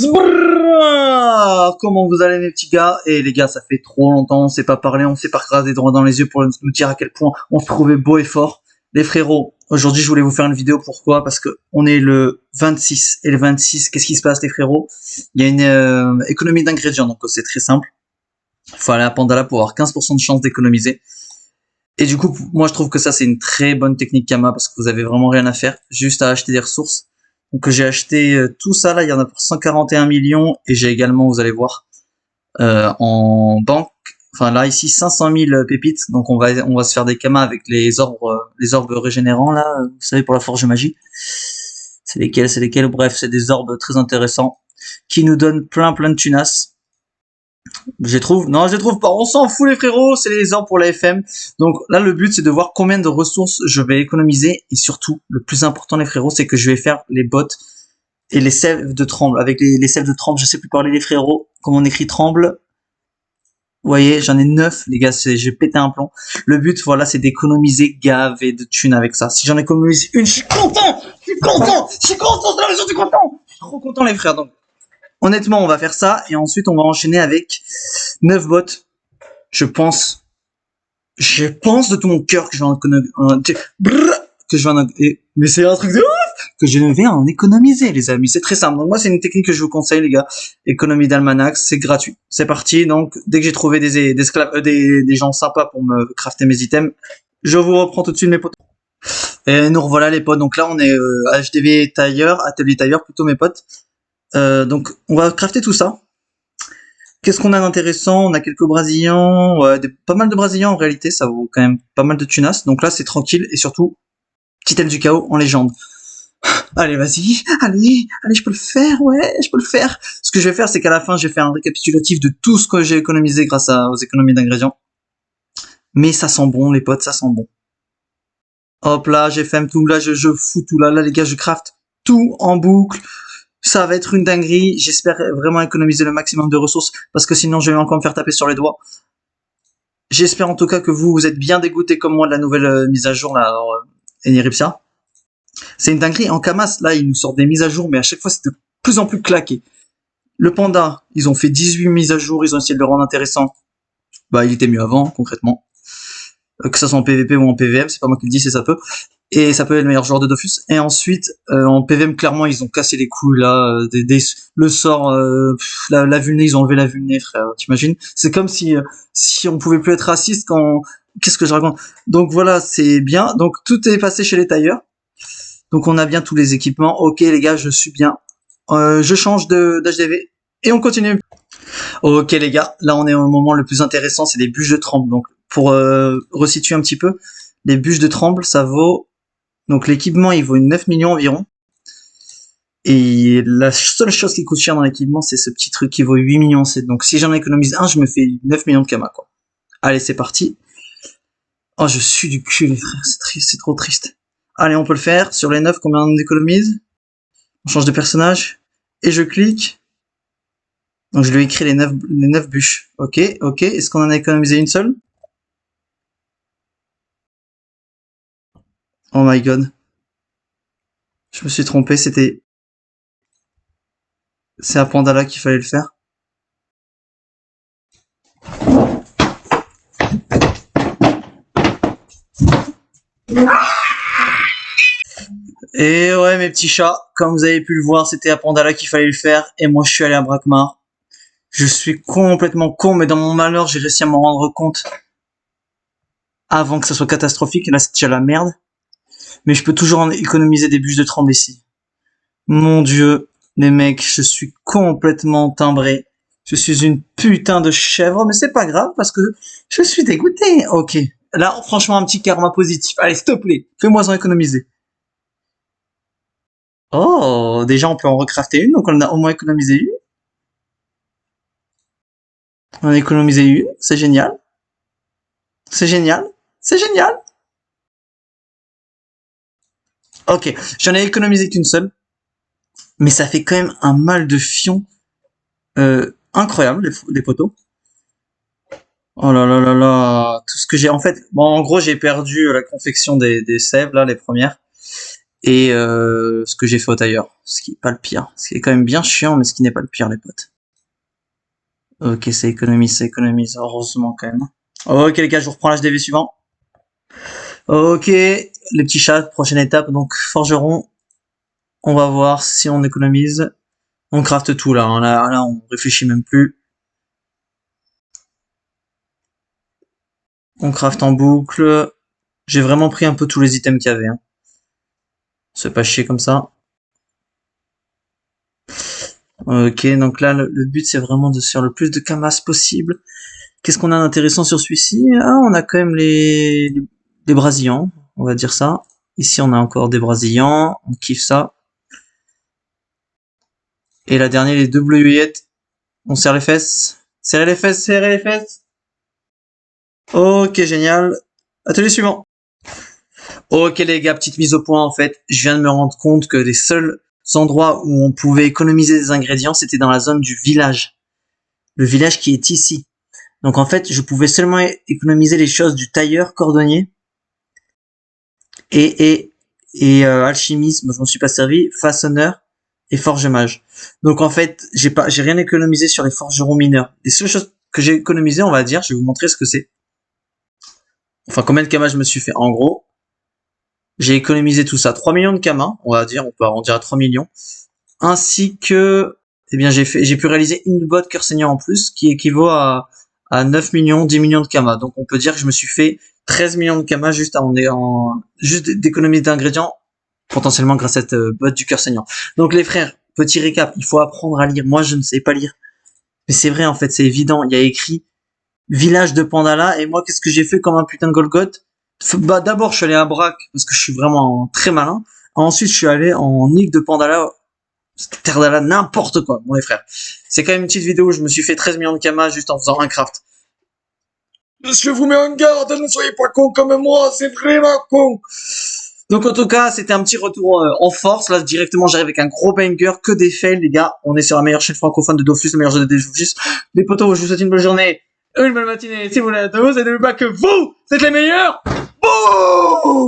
Zbrrr. Comment vous allez mes petits gars? Et les gars, ça fait trop longtemps, on s'est pas parlé, on s'est pas regardé droit dans les yeux pour nous dire à quel point on se trouvait beau et fort. Les frérots, aujourd'hui je voulais vous faire une vidéo, pourquoi? Parce que on est le 26, et le 26, qu'est-ce qui se passe les frérots? Il y a une économie d'ingrédients, donc c'est très simple. Il faut aller à Pandala pour avoir 15% de chance d'économiser. Et du coup, moi je trouve que ça c'est une très bonne technique Kama, parce que vous avez vraiment rien à faire, juste à acheter des ressources. Donc j'ai acheté tout ça là, il y en a pour 141 millions, et j'ai également, vous allez voir, en banque, enfin là ici 500 000 pépites. Donc on va se faire des kamas avec les orbes régénérants là, vous savez, pour la forge magie. C'est lesquels? Bref, c'est des orbes très intéressants qui nous donnent plein de tunas. Je les trouve pas, on s'en fout les frérots, c'est les orbes pour la FM. Donc là le but c'est de voir combien de ressources je vais économiser, et surtout le plus important les frérots, c'est que je vais faire les bots et les sèves de tremble. Avec les sèves de tremble, je sais plus parler les frérots, comment on écrit tremble. Vous voyez, j'en ai 9 les gars, j'ai pété un plomb. Le but voilà, c'est d'économiser gavé de thunes avec ça. Si j'en économise une, je suis content, c'est la maison, je suis content. Je suis trop content les frères. Donc honnêtement, on va faire ça, et ensuite on va enchaîner avec 9 bots. Je pense de tout mon cœur que je vais mais c'est un truc de ouf, que je vais en économiser les amis, c'est très simple. Donc moi c'est une technique que je vous conseille les gars, économie d'almanax, c'est gratuit. C'est parti, donc dès que j'ai trouvé des gens sympas pour me crafter mes items, je vous reprends tout de suite mes potes. Et nous revoilà les potes, donc là on est HDV tailleur, atelier tailleur plutôt mes potes. Donc on va crafter tout ça. Qu'est-ce qu'on a d'intéressant? On a quelques brasillants, pas mal de brasillants en réalité, ça vaut quand même pas mal de tunas. Donc là c'est tranquille, et surtout, petit aile du chaos en légende. Allez vas-y, allez, je peux le faire, ouais, je peux le faire. Ce que je vais faire, c'est qu'à la fin, je vais faire un récapitulatif de tout ce que j'ai économisé grâce aux économies d'ingrédients. Mais ça sent bon les potes, ça sent bon. Hop là, j'ai fait tout, là je fous tout, là les gars, je craft tout en boucle. Ça va être une dinguerie, j'espère vraiment économiser le maximum de ressources, parce que sinon je vais encore me faire taper sur les doigts. J'espère en tout cas que vous êtes bien dégoûtés comme moi de la nouvelle mise à jour, là, Eneripsia. C'est une dinguerie, en Kamas, là ils nous sortent des mises à jour, mais à chaque fois c'est de plus en plus claqué. Le panda, ils ont fait 18 mises à jour, ils ont essayé de le rendre intéressant. Bah il était mieux avant, concrètement. Que ça soit en PVP ou en PVM, c'est pas moi qui le dis, c'est ça peut. Et ça peut être le meilleur joueur de Dofus. Et ensuite, en PVM, clairement, ils ont cassé les couilles, là, le sort, la vulnée, ils ont enlevé la vulnée, frère, t'imagines? C'est comme si on pouvait plus être raciste quand, qu'est-ce que je raconte? Donc voilà, c'est bien. Donc tout est passé chez les tailleurs. Donc on a bien tous les équipements. Ok, les gars, je suis bien. Je change d'HDV. Et on continue. Ok, les gars, là, on est au moment le plus intéressant, c'est les bûches de tremble. Donc, pour resituer un petit peu, les bûches de tremble, ça vaut... Donc l'équipement, il vaut 9 millions environ. Et la seule chose qui coûte cher dans l'équipement, c'est ce petit truc qui vaut 8 millions. Donc si j'en économise un, je me fais 9 millions de Kama, quoi. Allez, c'est parti. Oh, je suis du cul, les frères, c'est triste, c'est trop triste. Allez, on peut le faire. Sur les 9, combien on économise? On change de personnage. Et je clique. Donc je lui ai écrit les 9 bûches. Ok. Est-ce qu'on en a économisé une seule? Oh my god. Je me suis trompé, c'est à Pandala qu'il fallait le faire. Et ouais mes petits chats, comme vous avez pu le voir, c'était à Pandala qu'il fallait le faire, et moi je suis allé à Brakmar. Je suis complètement con, mais dans mon malheur, j'ai réussi à m'en rendre compte avant que ça soit catastrophique, et là c'est déjà la merde. Mais je peux toujours en économiser des bûches de tremble ici. Mon dieu, les mecs, je suis complètement timbré. Je suis une putain de chèvre, mais c'est pas grave parce que je suis dégoûté. Ok. Là, franchement, un petit karma positif. Allez, s'il te plaît, fais-moi en économiser. Oh, déjà, on peut en recrafter une, donc on a au moins économisé une. On a économisé une, c'est génial. C'est génial. C'est génial. Ok, j'en ai économisé qu'une seule. Mais ça fait quand même un mal de fion incroyable, les poteaux. Oh là là là là, tout ce que j'ai... En fait, bon, en gros, j'ai perdu la confection des sèves, là, les premières. et ce que j'ai fait au tailleur, ce qui est pas le pire, ce qui est quand même bien chiant, mais ce qui n'est pas le pire, les potes. Ok, ça économise, heureusement quand même. Ok les gars, je vous reprends l'HDV suivant. Ok, les petits chats, prochaine étape, donc forgeron. On va voir si on économise. On craft tout là, hein. Là on réfléchit même plus. On craft en boucle. J'ai vraiment pris un peu tous les items qu'il y avait. Hein. C'est pas chier comme ça. Ok, donc là le but c'est vraiment de se faire le plus de camas possible. Qu'est-ce qu'on a d'intéressant sur celui-ci? Ah, on a quand même les brasillants, on va dire ça. Ici on a encore des brasillants, on kiffe ça. Et la dernière, les deux bleuillettes. On serre les fesses. Serrez les fesses, serrez les fesses. Ok, génial. Atelier suivant. Ok les gars, petite mise au point en fait. Je viens de me rendre compte que les seuls endroits où on pouvait économiser des ingrédients, c'était dans la zone du village. Le village qui est ici. Donc en fait, je pouvais seulement économiser les choses du tailleur, cordonnier et alchimisme, je m'en suis pas servi, façonneur et forge mage. Donc en fait, j'ai rien économisé sur les forgerons mineurs. Les seules choses que j'ai économisées, on va dire, je vais vous montrer ce que c'est. Enfin, combien de kamas je me suis fait en gros. J'ai économisé tout ça, 3 millions de kamas, on va dire, on peut arrondir à 3 millions. Ainsi que, eh bien, j'ai pu réaliser une botte cœur seigneur en plus, qui équivaut à 9 millions, 10 millions de kamas. Donc on peut dire que je me suis fait 13 millions de kamas juste juste d'économie d'ingrédients, potentiellement grâce à cette botte du cœur seigneur. Donc les frères, petit récap, il faut apprendre à lire. Moi, je ne sais pas lire. Mais c'est vrai, en fait, c'est évident. Il y a écrit village de Pandala, et moi, qu'est-ce que j'ai fait comme un putain de Golgoth? Bah, d'abord, je suis allé à Braque, parce que je suis vraiment très malin. Ensuite, je suis allé en île de Pandala, terre d'Ala, n'importe quoi, bon les frères. C'est quand même une petite vidéo où je me suis fait 13 millions de kamas juste en faisant un craft. Je vous mets en garde, ne soyez pas con comme moi, c'est vraiment con. Donc en tout cas, c'était un petit retour en force. Là, directement, j'arrive avec un gros banger, que des fails, les gars. On est sur la meilleure chaîne francophone de Dofus, le meilleur jeu de Dofus. Les potos, je vous souhaite une bonne journée, une bonne matinée. Si vous voulez à tous, et n'oubliez pas que vous, c'est les meilleurs. Bouh